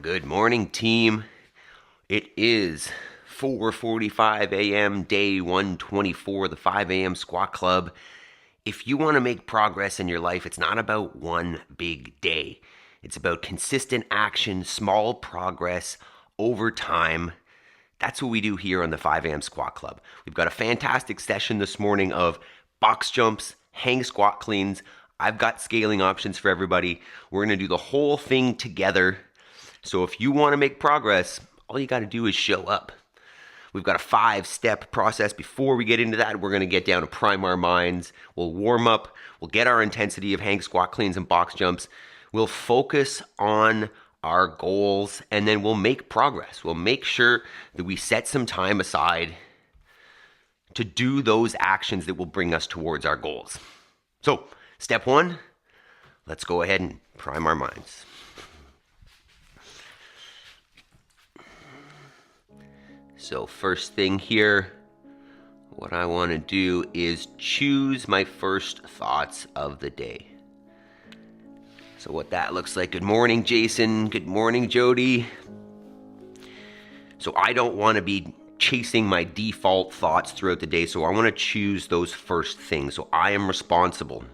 Good morning, team. It is 4:45 a.m., day 124, the 5 a.m. Squat Club. If you want to make progress in your life, it's not about one big day. It's about consistent action, small progress over time. That's what we do here on the 5 a.m. Squat Club. We've got a fantastic session this morning of box jumps, hang squat cleans. I've got scaling options for everybody. We're going to do the whole thing together. So if you want to make progress, all you got to do is show up. We've got a 5-step process. Before we get into that, we're going to get down to prime our minds. We'll warm up. We'll get our intensity of hang squat cleans and box jumps. We'll focus on our goals, and then we'll make progress. We'll make sure that we set some time aside to do those actions that will bring us towards our goals. So, step 1, let's go ahead and prime our minds. So first thing here, what I want to do is choose my first thoughts of the day. So what that looks like, good morning, Jason. Good morning, Jody. So I don't want to be chasing my default thoughts throughout the day, so I want to choose those first things. So I am responsible.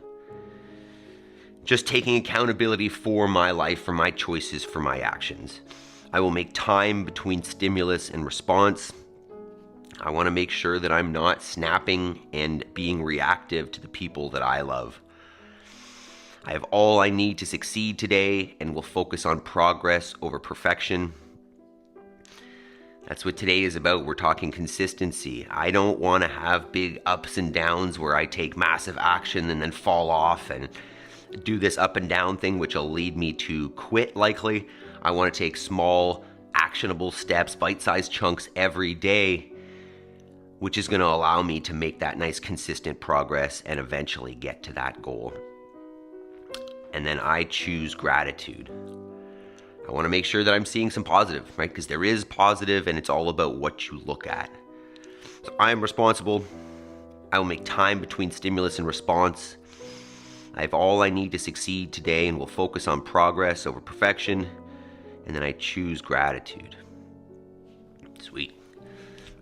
Just taking accountability for my life, for my choices, for my actions. I will make time between stimulus and response. I want to make sure that I'm not snapping and being reactive to the people that I love. I have all I need to succeed today and will focus on progress over perfection. That's what today is about. We're talking consistency. I don't want to have big ups and downs where I take massive action and then fall off and do this up and down thing, which will lead me to quit likely. I want to take small, actionable steps, bite-sized chunks every day, which is going to allow me to make that nice, consistent progress and eventually get to that goal. And then I choose gratitude. I want to make sure that I'm seeing some positive, right? Because there is positive, and it's all about what you look at. So I am responsible. I will make time between stimulus and response. I have all I need to succeed today and will focus on progress over perfection. And then I choose gratitude. Sweet.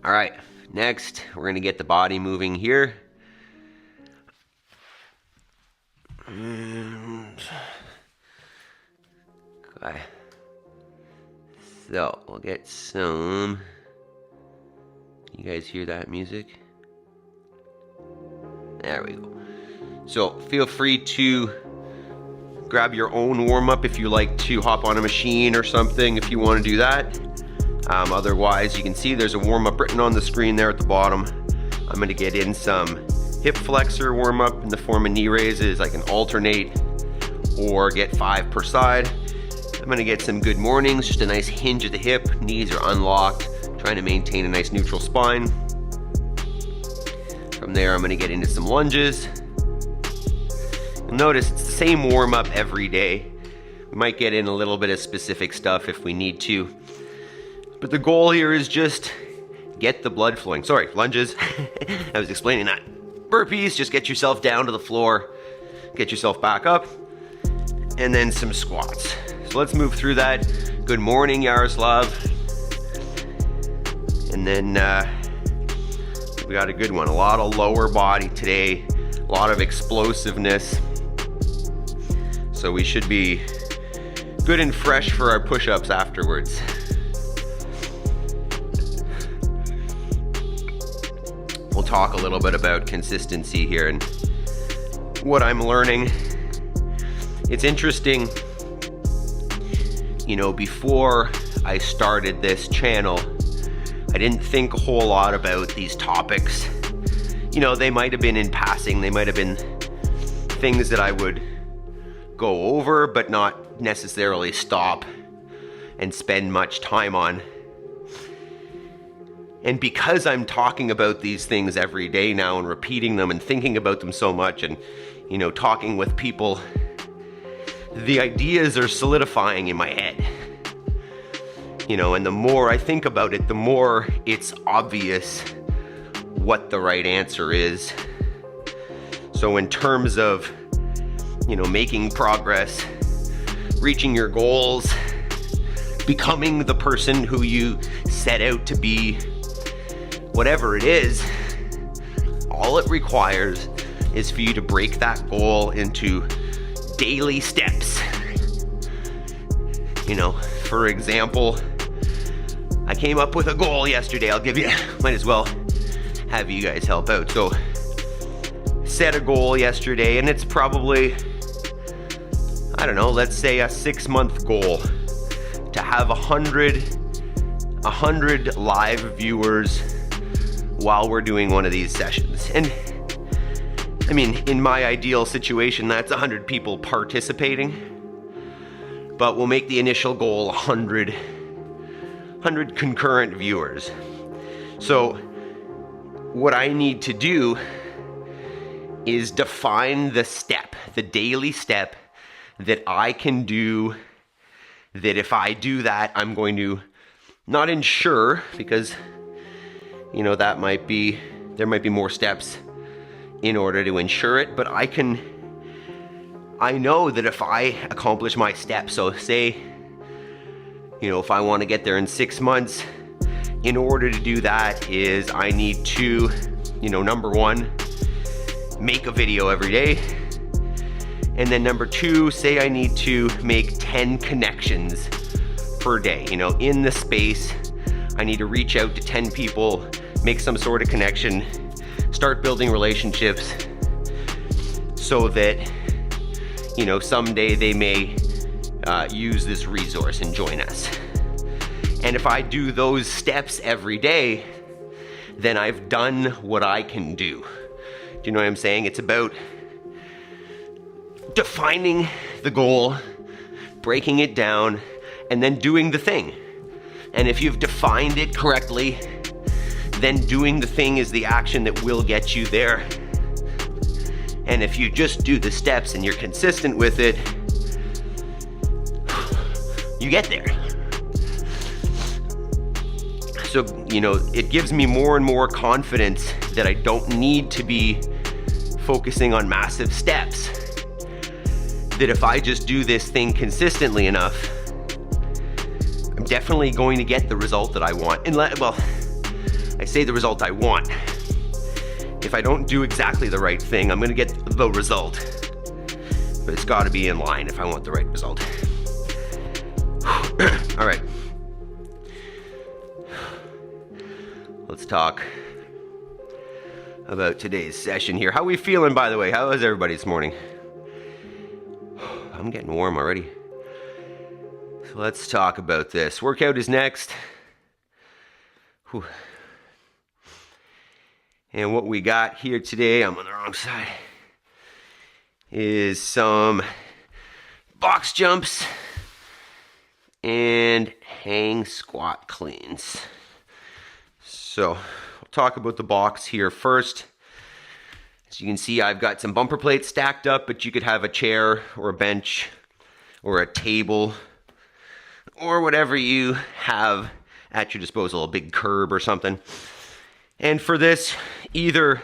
All right, next we're going to get the body moving here. Okay. So we'll get some. You guys hear that music? There we go. So feel free to grab your own warm-up if you like to hop on a machine or something if you want to do that. Otherwise, you can see there's a warm-up written on the screen there at the bottom. I'm going to get in some hip flexor warm-up in the form of knee raises. I can alternate or get 5 per side. I'm going to get some good mornings, just a nice hinge at the hip. Knees are unlocked, trying to maintain a nice neutral spine. From there, I'm going to get into some lunges. You'll notice it's the same warm-up every day. We might get in a little bit of specific stuff if we need to. But the goal here is just get the blood flowing. Sorry, lunges. I was explaining that. Burpees, just get yourself down to the floor. Get yourself back up. And then some squats. So let's move through that. Good morning, Yaroslav. And then we got a good one. A lot of lower body today. A lot of explosiveness. So we should be good and fresh for our push-ups afterwards. We'll talk a little bit about consistency here and what I'm learning. It's interesting, you know, before I started this channel, I didn't think a whole lot about these topics. You know, they might have been in passing, they might have been things that I would go over, but not necessarily stop and spend much time on. And because I'm talking about these things every day now and repeating them and thinking about them so much and, you know, talking with people, the ideas are solidifying in my head. You know, and the more I think about it, the more it's obvious what the right answer is. So in terms of, you know, making progress, reaching your goals, becoming the person who you set out to be, whatever it is, all it requires is for you to break that goal into daily steps. You know, for example, I came up with a goal yesterday. Might as well have you guys help out. So, set a goal yesterday, and it's probably, I don't know, let's say a 6-month goal to have 100 live viewers while we're doing one of these sessions. And I mean, in my ideal situation, that's 100 people participating, but we'll make the initial goal 100 concurrent viewers. So what I need to do is define the daily step that I can do, that if I do that, I'm going to not ensure, because, you know, there might be more steps in order to ensure it, but I know that if I accomplish my steps, so say, you know, if I want to get there in 6 months, in order to do that is I need to, you know, number 1, make a video every day. And then number 2, say I need to make 10 connections per day. You know, in the space, I need to reach out to 10 people, make some sort of connection, start building relationships so that, you know, someday they may use this resource and join us. And if I do those steps every day, then I've done what I can do. Do you know what I'm saying? It's about defining the goal, breaking it down, and then doing the thing. And if you've defined it correctly, then doing the thing is the action that will get you there. And if you just do the steps and you're consistent with it, you get there. So, you know, it gives me more and more confidence that I don't need to be focusing on massive steps. That if I just do this thing consistently enough, I'm definitely going to get the result that I want. Well, I say the result I want. If I don't do exactly the right thing, I'm going to get the result. But it's got to be in line if I want the right result. All right. Let's talk about today's session here. How are we feeling, by the way? How is everybody this morning? I'm getting warm already. So let's talk about this. Workout is next. Whew. And what we got here today, I'm on the wrong side, is some box jumps and hang squat cleans. So we'll talk about the box here first. As you can see, I've got some bumper plates stacked up, but you could have a chair or a bench or a table or whatever you have at your disposal, a big curb or something. And for this, either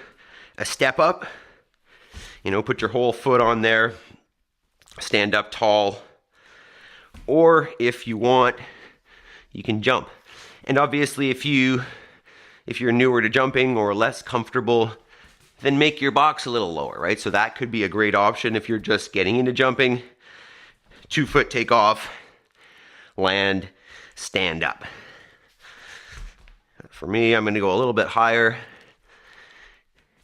a step up, you know, put your whole foot on there, stand up tall, or if you want, you can jump. And obviously, if you're newer to jumping or less comfortable, then make your box a little lower, right? So that could be a great option if you're just getting into jumping. 2 foot take off, land, stand up. For me, I'm going to go a little bit higher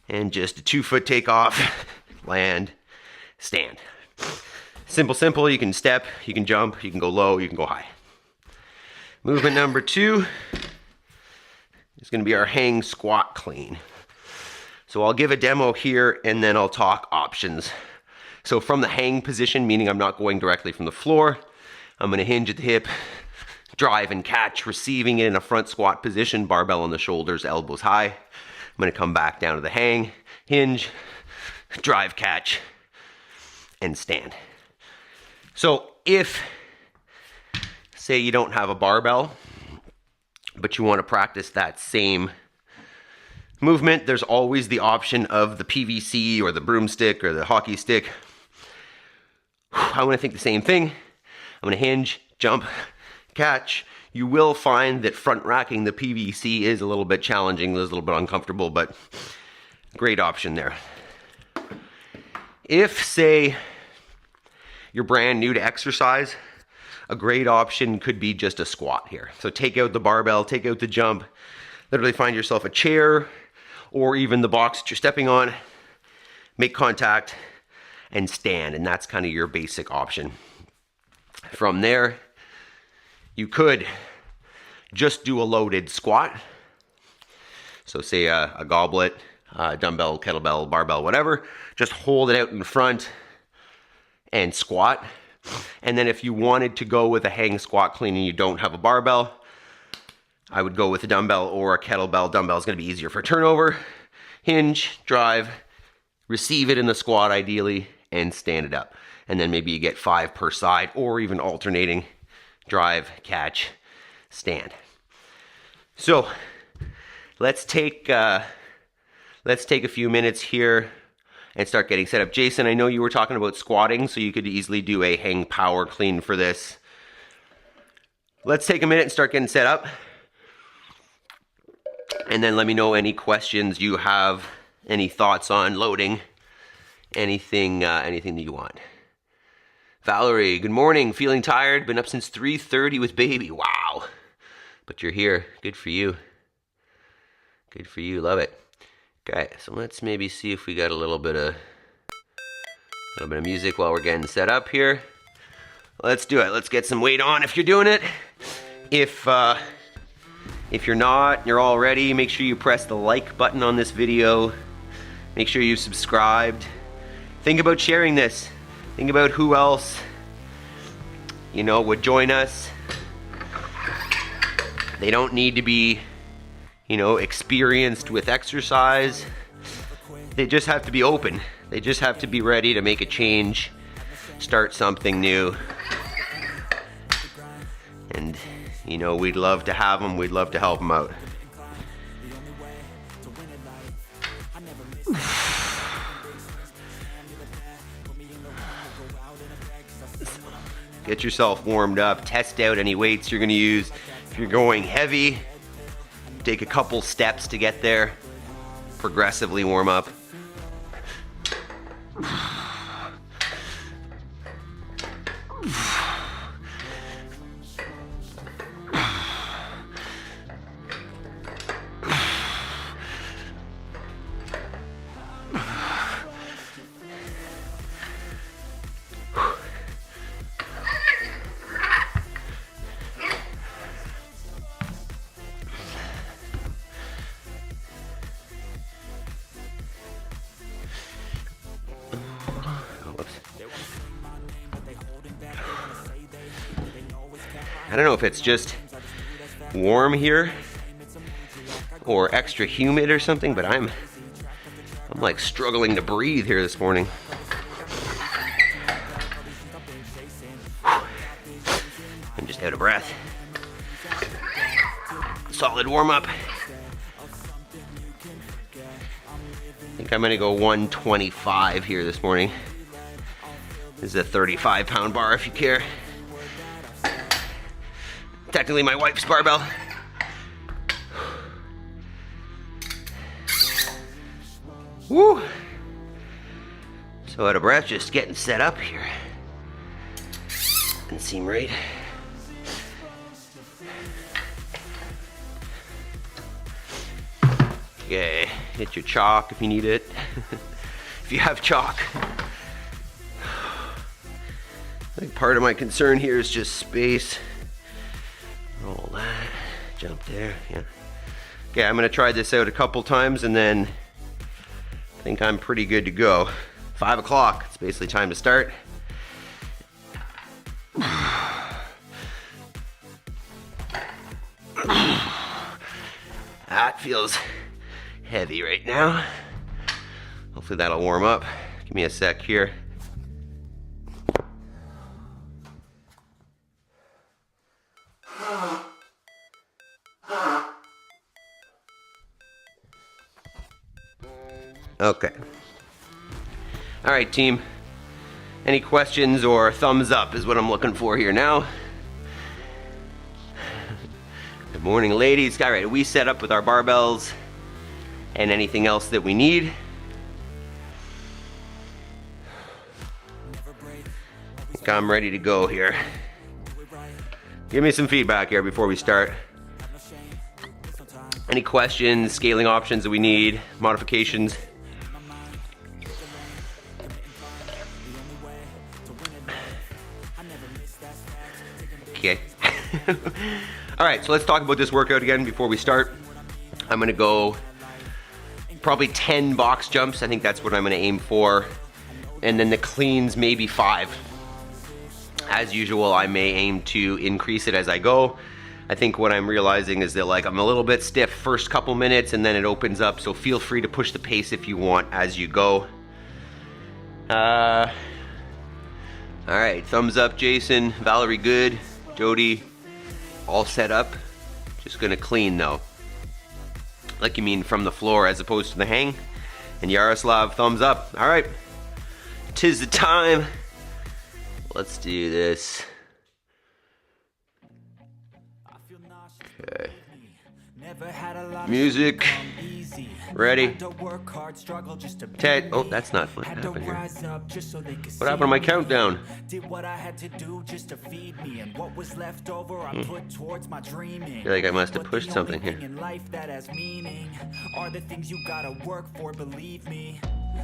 and just a 2 foot take off, land, stand. Simple. You can step, you can jump, you can go low, you can go high. Movement number 2 is going to be our hang squat clean. So I'll give a demo here and then I'll talk options. So from the hang position, meaning I'm not going directly from the floor, I'm going to hinge at the hip, drive and catch, receiving it in a front squat position, barbell on the shoulders, elbows high. I'm going to come back down to the hang, hinge, drive, catch, and stand. So if, say you don't have a barbell, but you want to practice that same movement, there's always the option of the PVC or the broomstick or the hockey stick. I want to think the same thing. I'm going to hinge, jump, catch, you will find that front racking the PVC is a little bit challenging, is a little bit uncomfortable, but great option there. If, say, you're brand new to exercise, a great option could be just a squat here. So take out the barbell, take out the jump, literally find yourself a chair or even the box that you're stepping on, make contact, and stand, and that's kind of your basic option. From there, you could just do a loaded squat. So say a goblet, dumbbell, kettlebell, barbell, whatever. Just hold it out in front and squat. And then if you wanted to go with a hang squat clean and you don't have a barbell, I would go with a dumbbell or a kettlebell. Dumbbell is going to be easier for turnover. Hinge, drive, receive it in the squat ideally, and stand it up. And then maybe you get 5 per side, or even alternating drive, catch, stand. So let's take a few minutes here and start getting set up. Jason, I know you were talking about squatting, so you could easily do a hang power clean for this. Let's take a minute and start getting set up. And then let me know any questions you have, any thoughts on loading, anything that you want. Valerie, good morning. Feeling tired? Been up since 3:30 with baby. Wow. But you're here. Good for you. Good for you. Love it. Okay, so let's maybe see if we got a little bit of music while we're getting set up here. Let's do it. Let's get some weight on if you're doing it. If you're not, you're all ready, make sure you press the like button on this video. Make sure you subscribed. Think about sharing this. Think about who else, would join us. They don't need to be, experienced with exercise. They just have to be open. They just have to be ready to make a change, start something new. And, we'd love to have them. We'd love to help them out. Get yourself warmed up. Test out any weights you're going to use. If you're going heavy, take a couple steps to get there. Progressively warm up. I don't know if it's just warm here or extra humid or something, but I'm like struggling to breathe here this morning. I'm just out of breath. Solid warm up. I think I'm gonna go 125 here this morning. This is a 35-pound bar if you care. Technically my wife's barbell. Woo! So out of breath, just getting set up here. Doesn't seem right. Okay, hit your chalk if you need it. If you have chalk. I think part of my concern here is just space. Roll that, jump there, yeah. Okay, I'm gonna try this out a couple times and then I think I'm pretty good to go. 5 o'clock, it's basically time to start. That feels heavy right now. Hopefully that'll warm up. Give me a sec here. Okay. All right, team. Any questions or thumbs up is what I'm looking for here now. Good morning, ladies. All right, we set up with our barbells and anything else that we need. I think I'm ready to go here. Give me some feedback here before we start. Any questions, scaling options that we need, modifications? Okay. All right, so let's talk about this workout again before we start. I'm gonna go probably 10 box jumps. I think that's what I'm gonna aim for. And then the cleans, maybe 5. As usual, I may aim to increase it as I go. I think what I'm realizing is that like I'm a little bit stiff first couple minutes and then it opens up, so feel free to push the pace if you want as you go. All right, thumbs up, Jason, Valerie, good. Jody, all set up. Just gonna clean though. Like you mean from the floor as opposed to the hang. And Yaroslav, thumbs up. All right, 'tis the time. Let's do this. Okay. Music. Ready. Ted. Oh, that's not what happened here. What happened to my countdown? I feel like I must have pushed something here.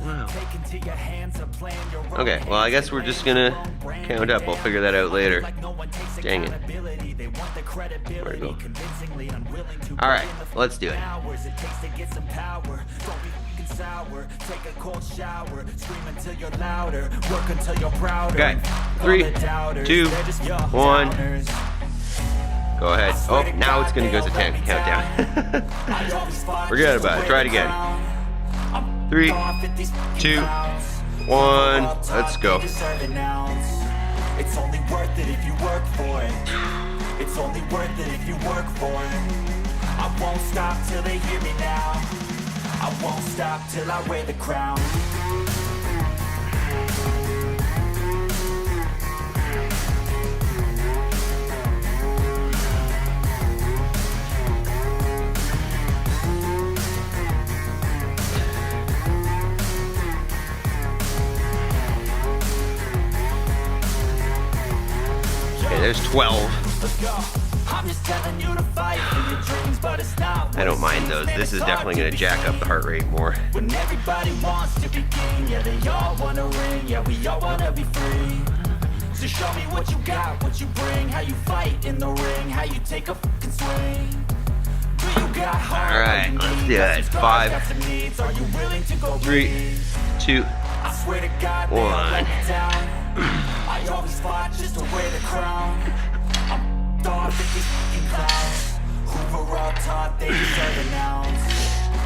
Wow. Okay, well I guess we're just gonna count up. I'll figure that out later. Dang it. Where'd it go? Alright, let's do it. Okay, 3, 2, 1. Go ahead. Oh, now it's gonna go to 10. Countdown. Forget about it. Try it again. 3, 2, 1, let's go. It's only worth it if you work for it. It's only worth it if you work for it. I won't stop till they hear me now. I won't stop till I wear the crown. There's 12. I don't mind those. This is definitely going to jack up the heart rate more. When everybody wants to be king, yeah, they all want to ring, yeah, we all want to be free. So show me what you got, what you bring, how you fight in the ring, how you take a fucking swing. All right, let's do it. 5, 3, 2, 1. I always fought just to wear the crown. I'm dog with these fucking clowns who were all taught they deserve an ounce.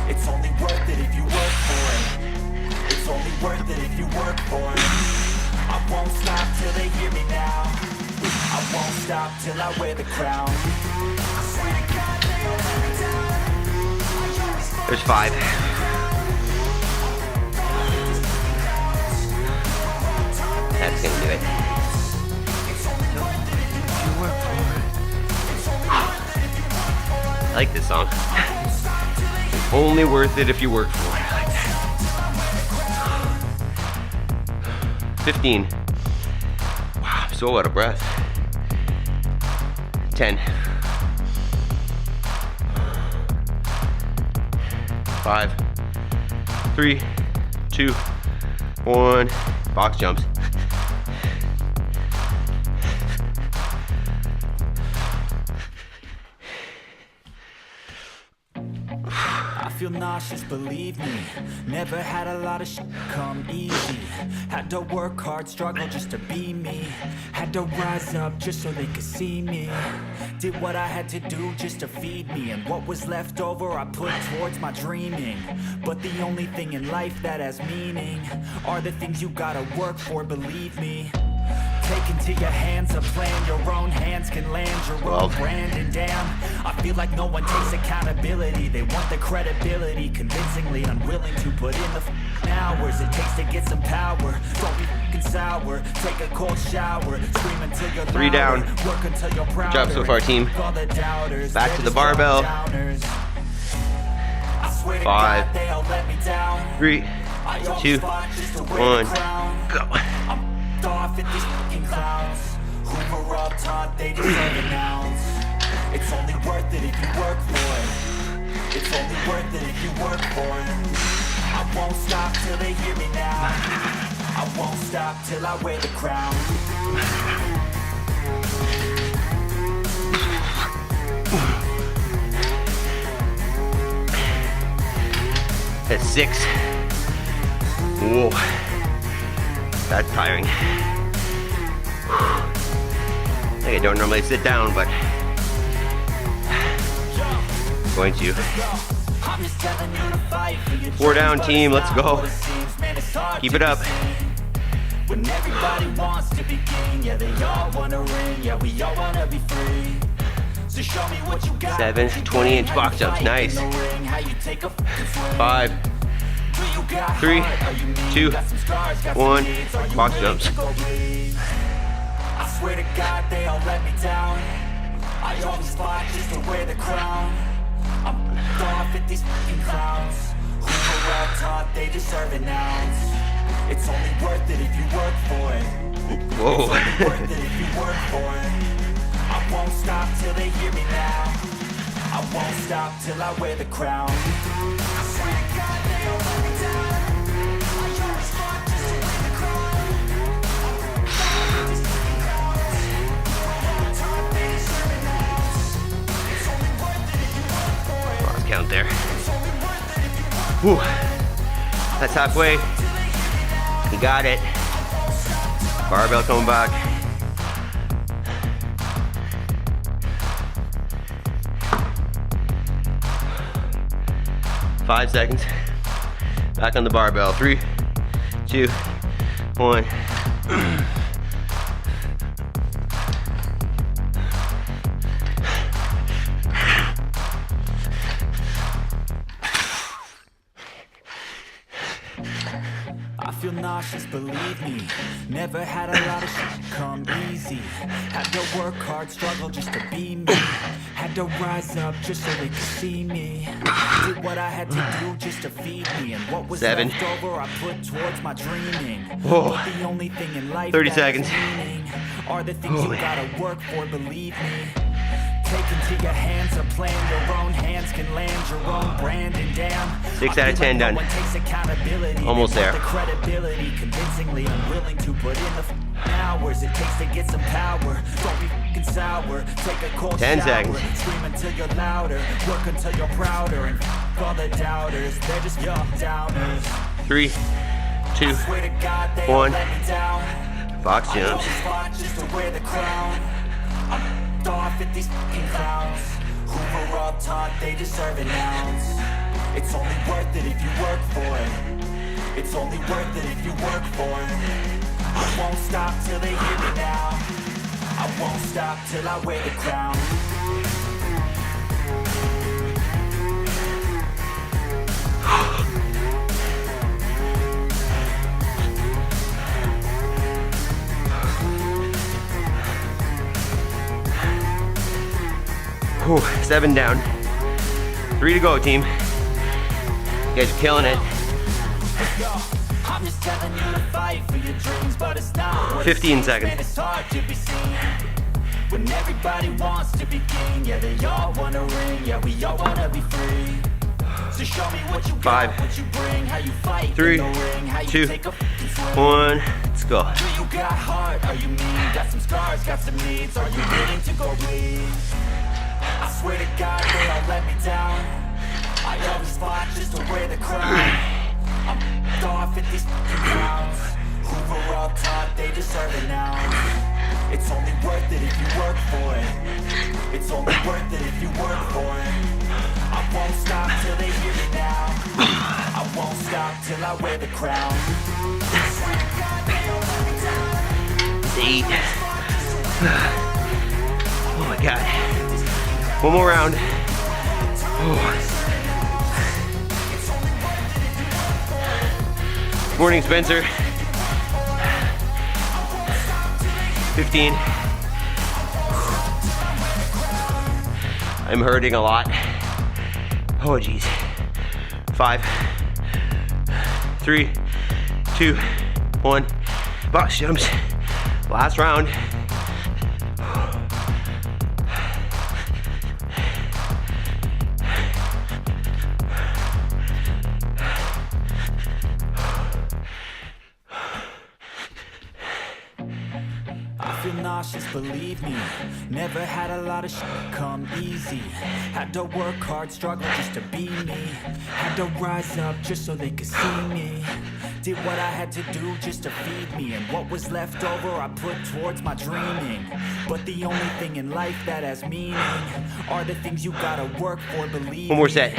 It's only worth it if you work for it. It's only worth it if you work for it. I won't stop till they hear me now. I won't stop till I wear the crown. I swear to God, they all let me down. There's 5. That's gonna do it. I like this song. It's only worth it if you work for it. I like that. 15. Wow, I'm so out of breath. 10. 5, 3, 2, 1. Box jumps. Feel nauseous, believe me. Never had a lot of shit come easy. Had to work hard, struggle just to be me. Had to rise up just so they could see me. Did what I had to do just to feed me. And what was left over I put towards my dreaming. But the only thing in life that has meaning are the things you gotta work for, believe me. Take into your hands a plan, your own hands can land your own brand. And damn, I feel like no one takes accountability. They want the credibility, convincingly unwilling to put in the hours it takes to get some power. Don't be fucking sour. Take a cold shower, scream until you're 3 down. Work until you're proud. Good job so far, team. Back to the barbell. 5, 3, 2, 1, go. Off at these fucking clowns who were all taught they deserve an ounce. It's only worth it if you work for it. It's only worth it if you work for it. I won't stop till they hear me now. I won't stop till I wear the crown. At 6. Whoa. That's tiring. I don't normally sit down, but I'm going to. 4 down, team. Let's go. Keep it up. When everybody wants to be king, yeah, they all want to ring, yeah, we all want to be free. So show me what you got. 7 20-inch box jumps. Nice. 5, 3, 2, 1. Box jumps. I swear to God, they all let me down. I always fought just to wear the crown. I'm off at these fucking clowns who were all taught they deserve an ounce. It's only worth it if you work for it. Whoa. It's only worth it if you work for it. I won't stop till they hear me now. I won't stop till I wear the crown. I swear to God, they all let me down. I always fought just to wear the crown. I'm these fucking clowns who were all taught they deserve an ounce. It's only worth it if you work for it. Lost count there. It's only worth it if you work Whew. for it. That's halfway. You got it. Barbell coming back. Five seconds. Back on the barbell. 3, 2, 1. I feel nauseous, believe me. Never had a lot of shit come easy. Had to work hard, struggle just to be me. Had to rise up just so they could see me. Did what I had to do just to feed me. And what was 7. left over I put towards my dreaming. Whoa. But the only thing in life 30 that seconds. has meaning are the things Holy. you gotta work for, believe me. Take into your hands a plan, your own hands can land your own brand, and damn, 6 out of 10 done. no one takes accountability. Almost They want there. the credibility, convincingly unwilling to put in the hours it takes to get some power. Don't be fucking sour. Take a cold 10 shower. seconds. Scream until you're louder. Work until you're prouder. And all the doubters, they're just young downers. 3, 2, Swear to God, they 1. all let me down. Box I jumps. always fought just to wear the crown. I'm off at these fucking clowns who were all taught they deserve an ounce. It's only worth it if you work for it. It's only worth it if you work for it. I won't stop till they hear me now. I won't stop till I wear the crown. Whew, 7 down. 3 to go, team. You guys are killing it. I'm just telling you to fight for your dreams, but it's not what 15 it seems. seconds. Man, it's hard to be seen when everybody wants to be king. Yeah, they all want to ring. Yeah, we all want to be free. So show me what you got, 5, what you bring, how you fight 3, in the ring, how you 2, take a fucking swing. 1. Let's go. Do you got heart? Are you mean? Got some scars, got some needs. Are you willing to go bleed? I swear to God, they all let me down. I always fought just to wear the crown. I'm off at these fucking clowns who were all taught they deserve an ounce. It's only worth it if you work for it. It's only worth it if you work for it. I won't stop till they hear me now. I won't stop till I wear the crown. I swear to God, they all let me down. 8. Oh my god. One more round. Oh. Morning, Spencer. 15. I'm hurting a lot. Oh geez. 5, 3, 2, 1. Box jumps. Last round. I feel nauseous, believe me. Never had a lot of shit come easy. Had to work hard, struggle just to be me. Had to rise up just so they could see me. Did what I had to do just to feed me. And what was left over I put towards my dreaming. But the only thing in life that has meaning are the things you gotta work for, believe One more me. set.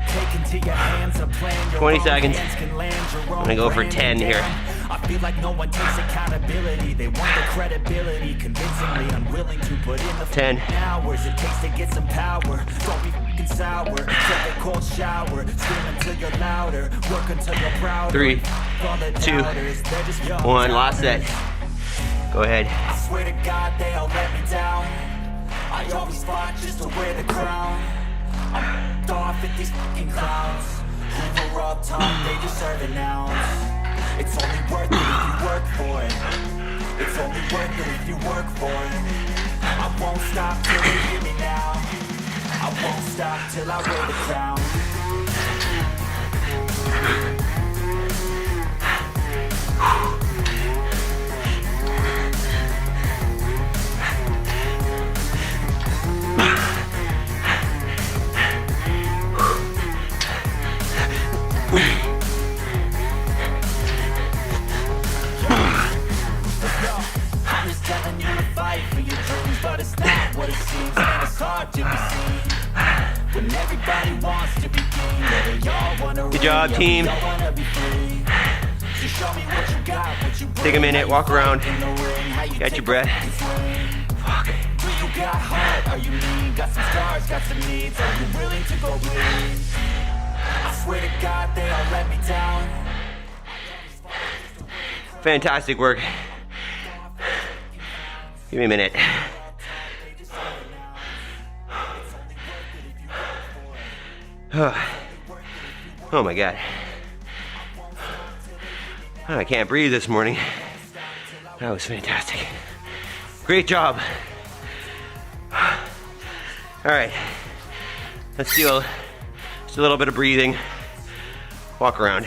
Take into your hands a plan. Your 20 own seconds. hands can land your own I'm gonna go for brand 10 here. down. I feel like no one takes accountability. They want the credibility, convincingly unwilling to put in the 10 hours it takes to get some power. Don't be fucking sour. Take a cold shower. Scream until you're louder. Work until you're prouder. 3, All the 2, doubters, they're just young 1. Last doubters. set. Go ahead. I swear to God they all let me down. I always fought just to wear the crown. I'm off at these fucking clowns. Who were all taught they deserve an ounce. It's only worth it if you work for it. It's only worth it if you work for it. I won't stop till they hear me now. I won't stop till I wear the crown. I'm just telling you to fight for your dreams, but it's not what it seems. And it's hard to be seen when everybody wants to be king. Yeah, they all wanna Good job, reign, team. yeah, we all wanna be free. So show me what you got, what you bring. Take a minute, walk around. In the ring, how you Catch take your breath. a swing. Fuck. Do you got heart? Are you mean? Got some scars, got some needs. Are you willing to go bleed? I swear to God, they all let me down. Fantastic work. Give me a minute. Oh my God. I can't breathe this morning. That was fantastic. Great job. All right, let's do just a little bit of breathing. Walk around.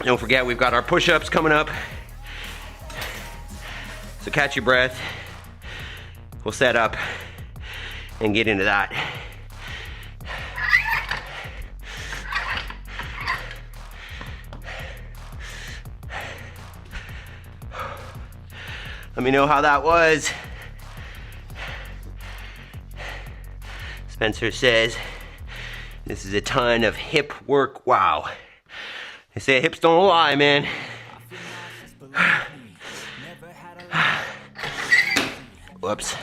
Don't forget, we've got our push-ups coming up. So catch your breath. We'll set up and get into that. Let me know how that was. Spencer says, this is a ton of hip work. Wow. They say hips don't lie, man. Whoops.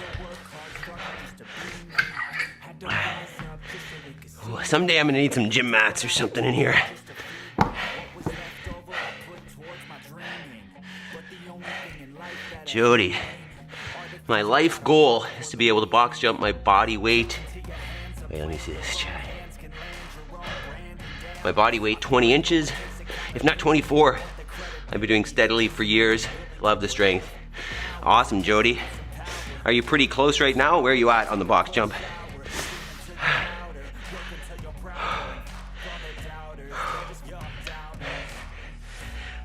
Someday I'm gonna need some gym mats or something in here. Jody, my life goal is to be able to box jump my body weight. Wait, let me see this, chat. My body weight 20 inches, if not 24. I've been doing steadily for years. Love the strength. Awesome, Jody. Are you pretty close right now? Where are you at on the box jump?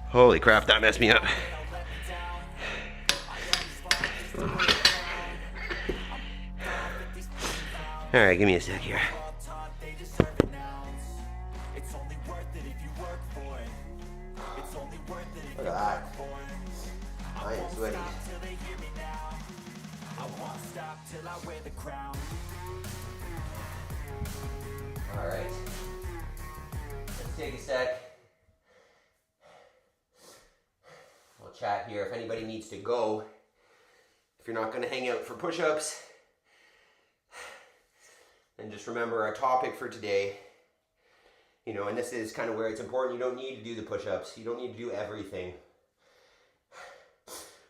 Holy crap, that messed me up. All right, give me a sec here. Look at that. I am sweaty. All right. Let's take a sec. We'll chat here. If anybody needs to go, if you're not going to hang out for push-ups, and just remember our topic for today You know, and this is kind of where it's important. You don't need to do the push-ups. You don't need to do everything.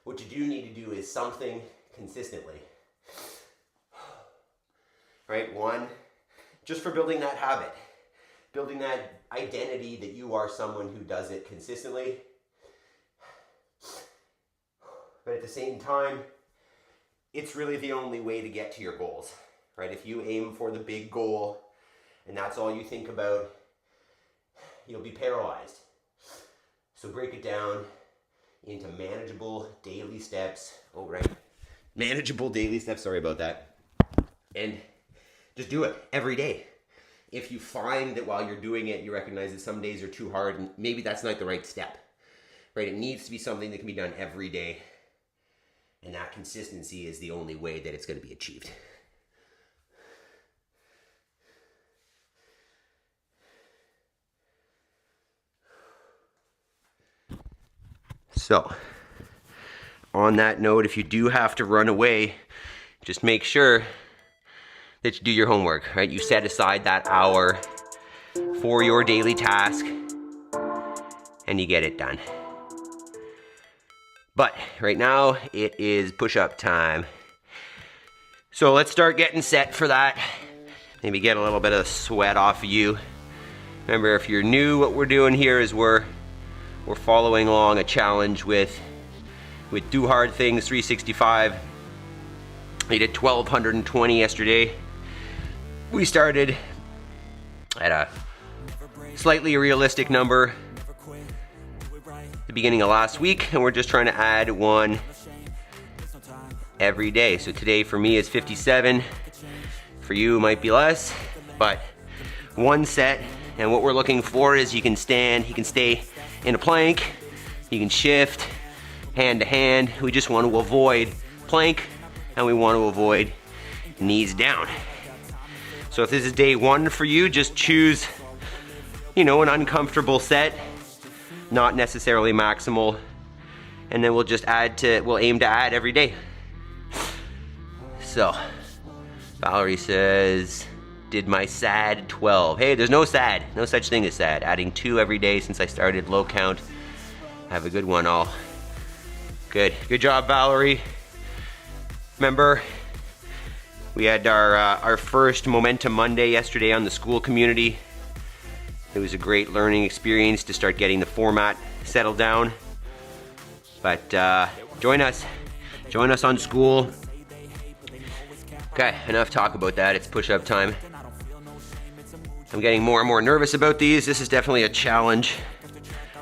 What you do need to do is something consistently. Right? One, just for building that habit, building that identity that you are someone who does it consistently. But at the same time, it's really the only way to get to your goals, right? If you aim for the big goal and that's all you think about, you'll be paralyzed. So break it down into manageable daily steps. Oh, right. Manageable daily steps. Sorry about that. And just do it every day. If you find that while you're doing it, you recognize that some days are too hard and maybe that's not the right step, right? It needs to be something that can be done every day. And that consistency is the only way that it's going to be achieved. So, on that note, if you do have to run away, just make sure that you do your homework, right? You set aside that hour for your daily task and you get it done. But right now, it is push-up time. So let's start getting set for that. Maybe get a little bit of sweat off of you. Remember, if you're new, what we're doing here is we're following along a challenge with Do Hard Things 365. We did 1,220 yesterday. We started at a slightly realistic number the beginning of last week, and we're just trying to add one every day. So today for me is 57. For you it might be less, but one set. And what we're looking for is you can stand, you can stay in a plank, you can shift hand to hand. We just want to avoid plank and we want to avoid knees down. So if this is day one for you, just choose, an uncomfortable set, not necessarily maximal, and then we'll aim to add every day. So, Valerie says, did my SAD 12. Hey, there's no SAD, no such thing as SAD. Adding 2 every day since I started low count. Have a good one all. Good job, Valerie. Remember, we had our first Momentum Monday yesterday on the school community. It was a great learning experience to start getting the format settled down. But join us on school. Okay, enough talk about that. It's push-up time. I'm getting more and more nervous about these. This is definitely a challenge,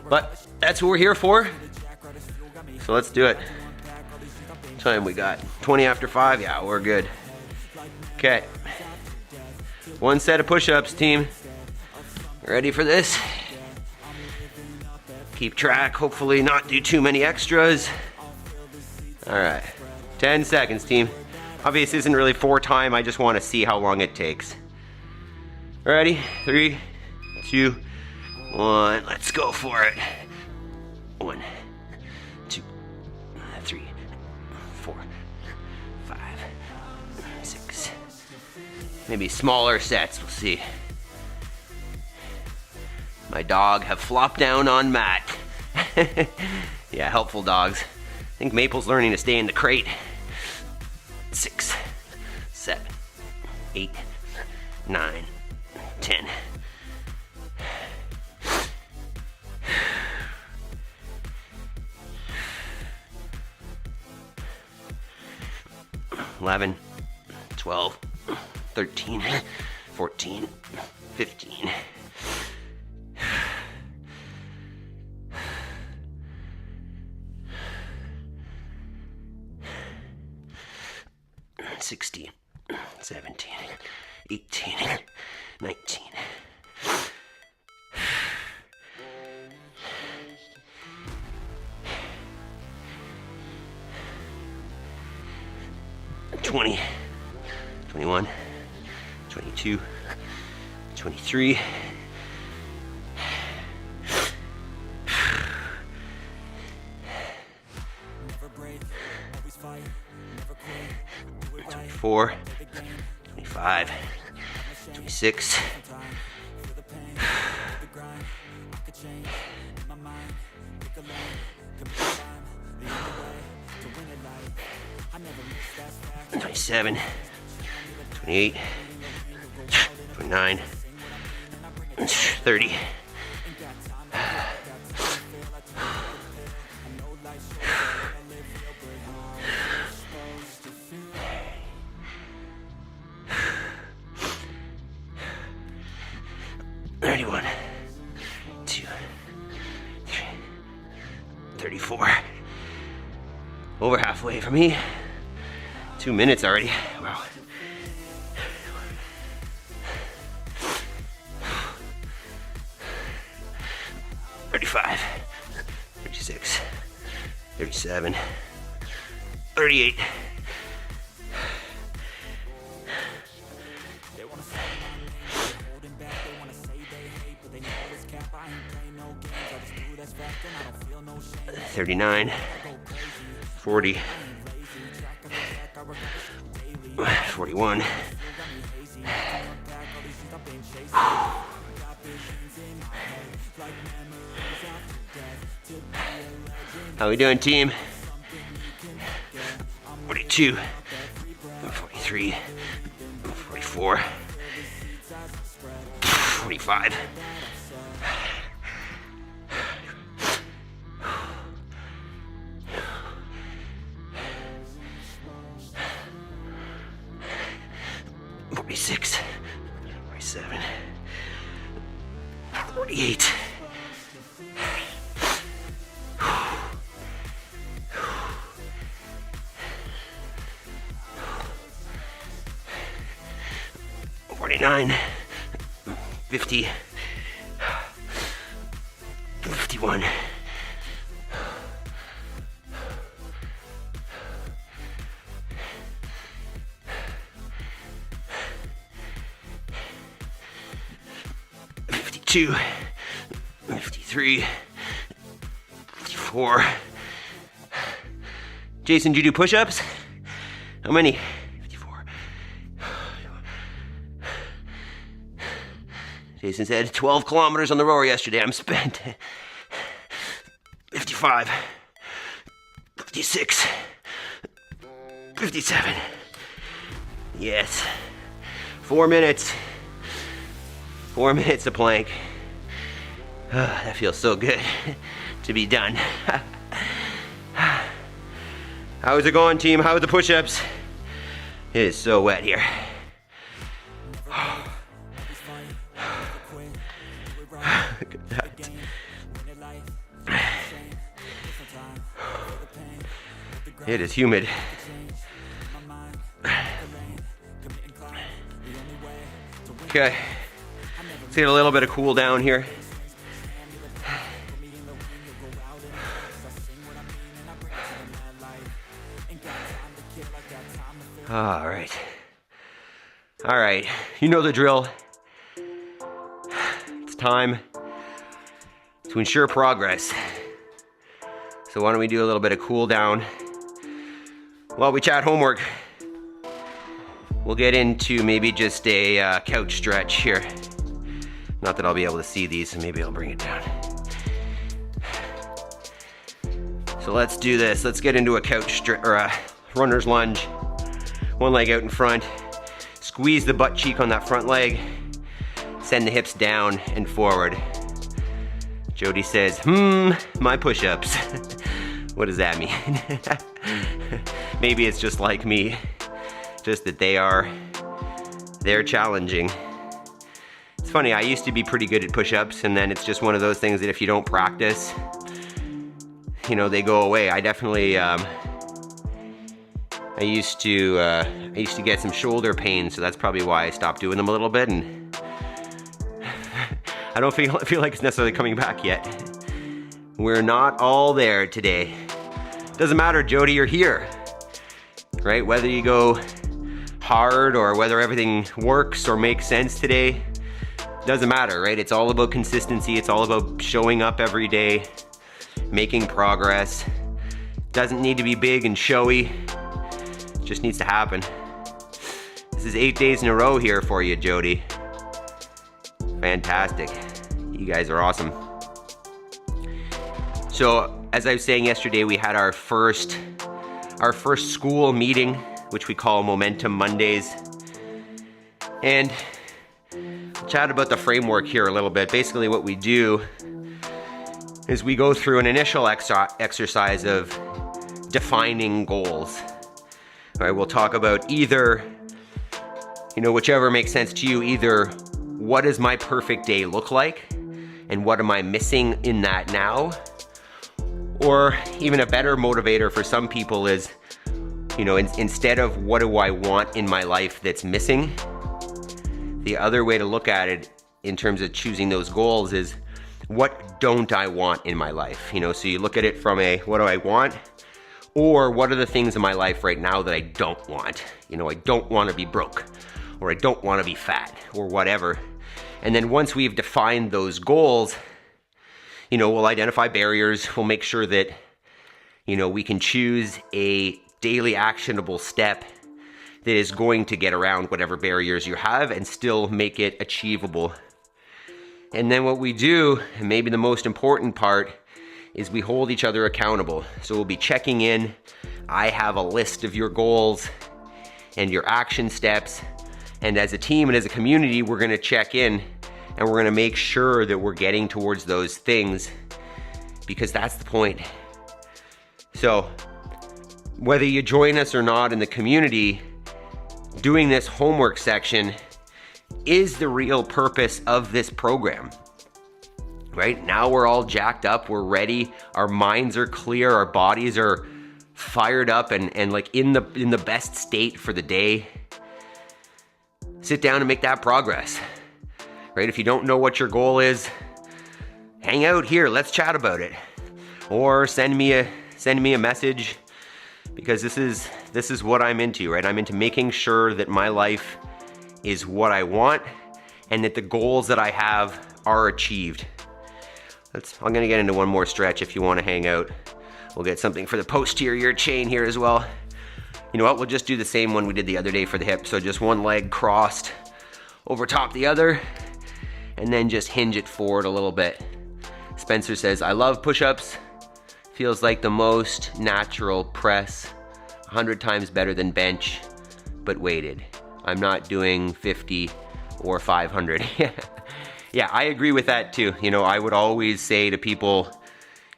but that's what we're here for. So let's do it. What time we got? 20 after 5? Yeah, we're good. Okay. One set of push-ups, team. Ready for this? Keep track, hopefully not do too many extras. All right, 10 seconds, team. Obviously, this isn't really for time. I just want to see how long it takes. Ready? 3, 2, 1. Let's go for it. 1, 2, 3, 4, 5, 6. Maybe smaller sets. We'll see. My dog have flopped down on mat. Yeah, helpful dogs. I think Maple's learning to stay in the crate. 6, 7, 8, 9, 10. 11, 12, 13, 14, 15. 16, 17, 18, 19. 20, 21, 22, 23. 24, 25, 26, 27, 28, 29, 30. Thirty-one, 2, 3, 34. Over halfway for me. 2 minutes already. Wow. $35, $36, $37, $38. $39, $40, $41. How we doing, team? 42, 43, 44, 45. $46, $47, $48. $49, $50, $51. $52, $53, $54. Jason, did you do push-ups? How many? 54. Jason said 12 kilometers on the rower yesterday. I'm spent. 55, 56, 57. Yes. 4 minutes. 4 minutes of plank. That feels so good to be done. How's it going, team? How are the push-ups? It is so wet here. Look at that. It is humid. Okay. Let's get a little bit of cool down here. All right. All right. You know the drill. It's time to ensure progress. So why don't we do a little bit of cool down while we chat homework. We'll get into maybe just a couch stretch here. Not that I'll be able to see these, so maybe I'll bring it down. So let's do this. Let's get into a couch stretch or a runner's lunge. One leg out in front. Squeeze the butt cheek on that front leg. Send the hips down and forward. Jody says, my push-ups. What does that mean? Maybe it's just like me. Just that they're challenging. It's funny, I used to be pretty good at push-ups, and then it's just one of those things that if you don't practice, you know, they go away. I definitely, I used to get some shoulder pain, so that's probably why I stopped doing them a little bit, and I don't feel like it's necessarily coming back yet. We're not all there today. Doesn't matter, Jody, you're here, right? Whether you go hard or whether everything works or makes sense today, doesn't matter, right? It's all about consistency. It's all about showing up every day, making progress. Doesn't need to be big and showy. It just needs to happen. This is 8 days in a row here for you, Jody. Fantastic. You guys are awesome. So as I was saying yesterday, we had our first school meeting, which we call Momentum Mondays. And I'll chat about the framework here a little bit. Basically what we do is we go through an initial exercise of defining goals. All right, we'll talk about either, whichever makes sense to you, either what does my perfect day look like and what am I missing in that now? Or even a better motivator for some people is, instead of what do I want in my life that's missing, the other way to look at it in terms of choosing those goals is what don't I want in my life? So you look at it from a what do I want, or what are the things in my life right now that I don't want? I don't want to be broke, or I don't want to be fat, or whatever. And then once we've defined those goals, we'll identify barriers. We'll make sure that, we can choose a daily actionable step that is going to get around whatever barriers you have and still make it achievable. And then what we do, and maybe the most important part, is we hold each other accountable. So we'll be checking in. I have a list of your goals and your action steps. And as a team and as a community, we're going to check in and we're going to make sure that we're getting towards those things, because that's the point. So whether you join us or not in the community, doing this homework section is the real purpose of this program. Right now we're all jacked up, we're ready, our minds are clear, our bodies are fired up and like in the best state for the day. Sit down and make that progress. Right? If you don't know what your goal is, hang out here, let's chat about it. Or send me a message, because this is what I'm into, right? I'm into making sure that my life is what I want and that the goals that I have are achieved. I'm gonna get into one more stretch if you wanna hang out. We'll get something for the posterior chain here as well. You know what, we'll just do the same one we did the other day for the hip. So just one leg crossed over top the other, and then just hinge it forward a little bit. Spencer says, I love push-ups. Feels like the most natural press. 100 times better than bench, but weighted. I'm not doing 50 or 500. Yeah, I agree with that too. I would always say to people,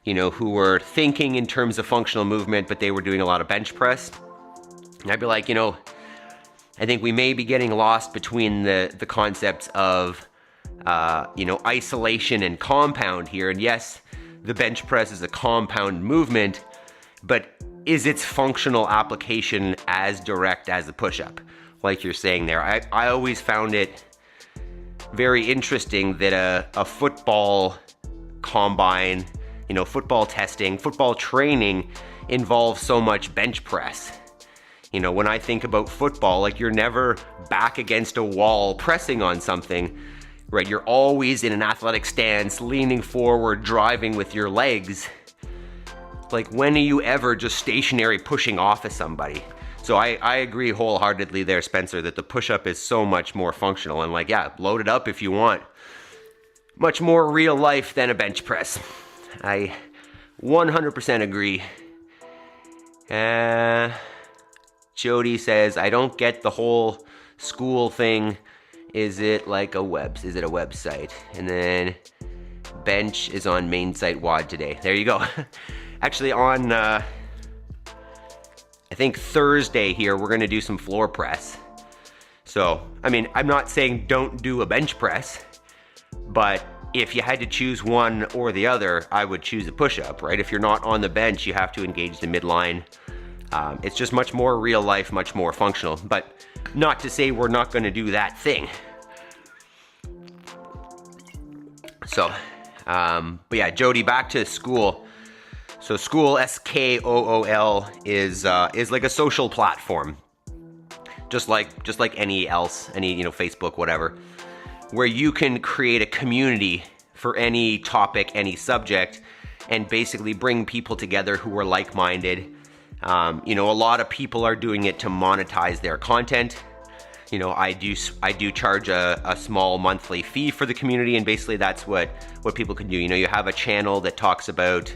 who were thinking in terms of functional movement, but they were doing a lot of bench press, I'd be like, I think we may be getting lost between the concepts of, isolation and compound here. And yes, the bench press is a compound movement, but is its functional application as direct as a push-up? Like you're saying there. I always found it very interesting that a football combine, football testing, football training involves so much bench press. When I think about football, like you're never back against a wall pressing on something, right? You're always in an athletic stance, leaning forward, driving with your legs. Like when are you ever just stationary pushing off of somebody? So I agree wholeheartedly there, Spencer, that the push-up is so much more functional. And load it up if you want. Much more real life than a bench press. I 100% agree. Jody says, I don't get the whole school thing. Is it a website? And then bench is on main site WOD today. There you go. Actually on, I think Thursday here, we're gonna do some floor press. So, I'm not saying don't do a bench press, but if you had to choose one or the other, I would choose a push-up, right? If you're not on the bench, you have to engage the midline. It's just much more real life, much more functional, but not to say we're not gonna do that thing. So, but yeah, Jody, back to school. So school, SKOOL, is like a social platform, just like any Facebook, whatever, where you can create a community for any topic, any subject, and basically bring people together who are like-minded. A lot of people are doing it to monetize their content. I do charge a small monthly fee for the community, and basically that's what people can do. You have a channel that talks about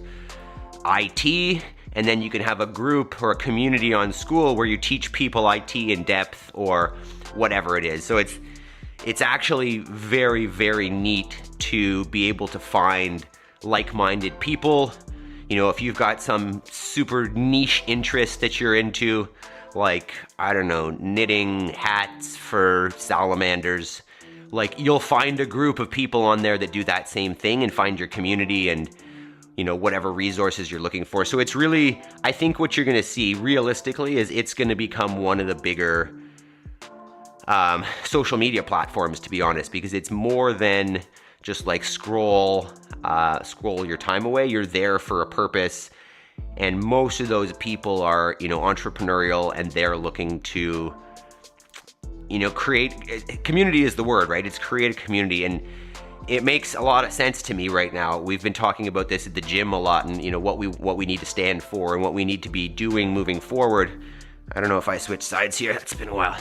IT, and then you can have a group or a community on school where you teach people IT in depth or whatever it is. So it's actually very, very neat to be able to find like-minded people. You know, if you've got some super niche interest that you're into, like, I don't know, knitting hats for salamanders, like, you'll find a group of people on there that do that same thing and find your community and, you know, whatever resources you're looking for. So it's really, I think what you're gonna see realistically is it's gonna become one of the bigger social media platforms, to be honest, because it's more than just like scroll your time away. You're there for a purpose, and most of those people are, you know, entrepreneurial, and they're looking to, you know, create community is the word, right? It's create a community, and it makes a lot of sense to me right now. We've been talking about this at the gym a lot, and you know what we need to stand for and what we need to be doing moving forward. I don't know if I switched sides here. That's been a while.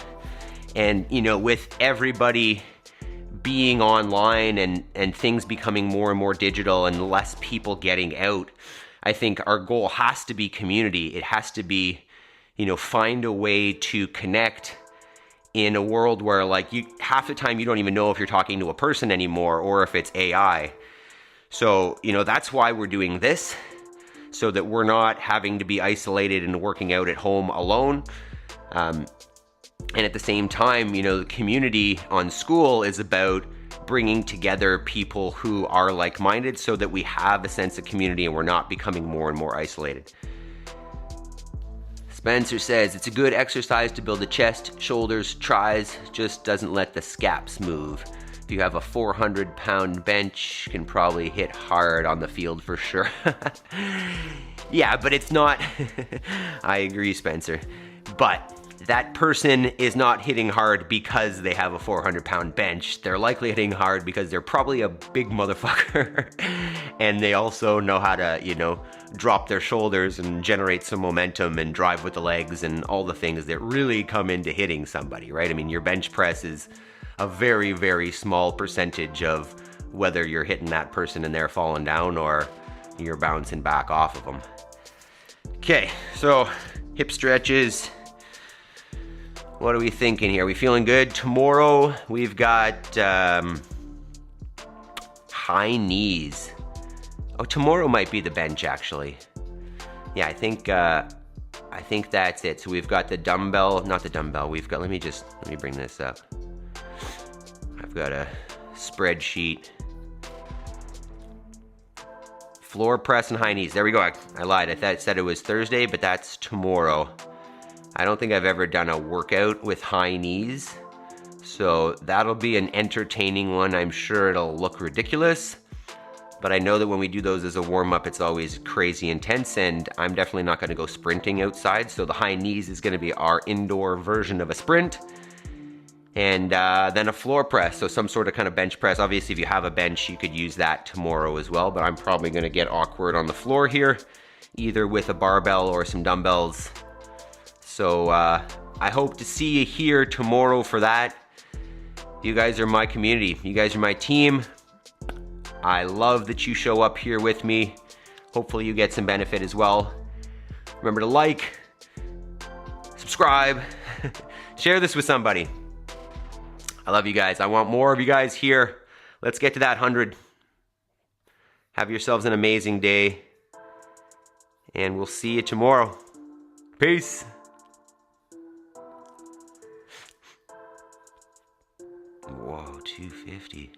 And you know, with everybody being online and things becoming more and more digital and less people getting out, I think our goal has to be community. It has to be, you know, find a way to connect in a world where, like, you half the time you don't even know if you're talking to a person anymore or if it's AI. So, you know, that's why we're doing this, so that we're not having to be isolated and working out at home alone. And at the same time, you know, the community on school is about bringing together people who are like-minded so that we have a sense of community and we're not becoming more and more isolated. Spencer says, it's a good exercise to build the chest, shoulders, tries, just doesn't let the scaps move. If you have a 400-pound bench, you can probably hit hard on the field for sure. Yeah, but it's not, I agree, Spencer. But that person is not hitting hard because they have a 400-pound bench. They're likely hitting hard because they're probably a big motherfucker. And they also know how to, you know, drop their shoulders and generate some momentum and drive with the legs and all the things that really come into hitting somebody, right? I mean, your bench press is a very, very small percentage of whether you're hitting that person and they're falling down or you're bouncing back off of them. Okay, so hip stretches. What are we thinking here? We feeling good? Tomorrow we've got high knees. Oh, tomorrow might be the bench actually. Yeah, I think that's it. So we've got the dumbbell, not the dumbbell. We've got. Let me bring this up. I've got a spreadsheet. Floor press and high knees. There we go. I lied. I said it was Thursday, but that's tomorrow. I don't think I've ever done a workout with high knees, so that'll be an entertaining one. I'm sure it'll look ridiculous, but I know that when we do those as a warm-up, it's always crazy intense, and I'm definitely not gonna go sprinting outside, so the high knees is gonna be our indoor version of a sprint. And then a floor press, so some sort of kind of bench press. Obviously, if you have a bench, you could use that tomorrow as well, but I'm probably gonna get awkward on the floor here, either with a barbell or some dumbbells. So I hope to see you here tomorrow for that. You guys are my community. You guys are my team. I love that you show up here with me. Hopefully you get some benefit as well. Remember to like, subscribe, share this with somebody. I love you guys. I want more of you guys here. Let's get to that 100. Have yourselves an amazing day. And we'll see you tomorrow. Peace. Whoa, 250.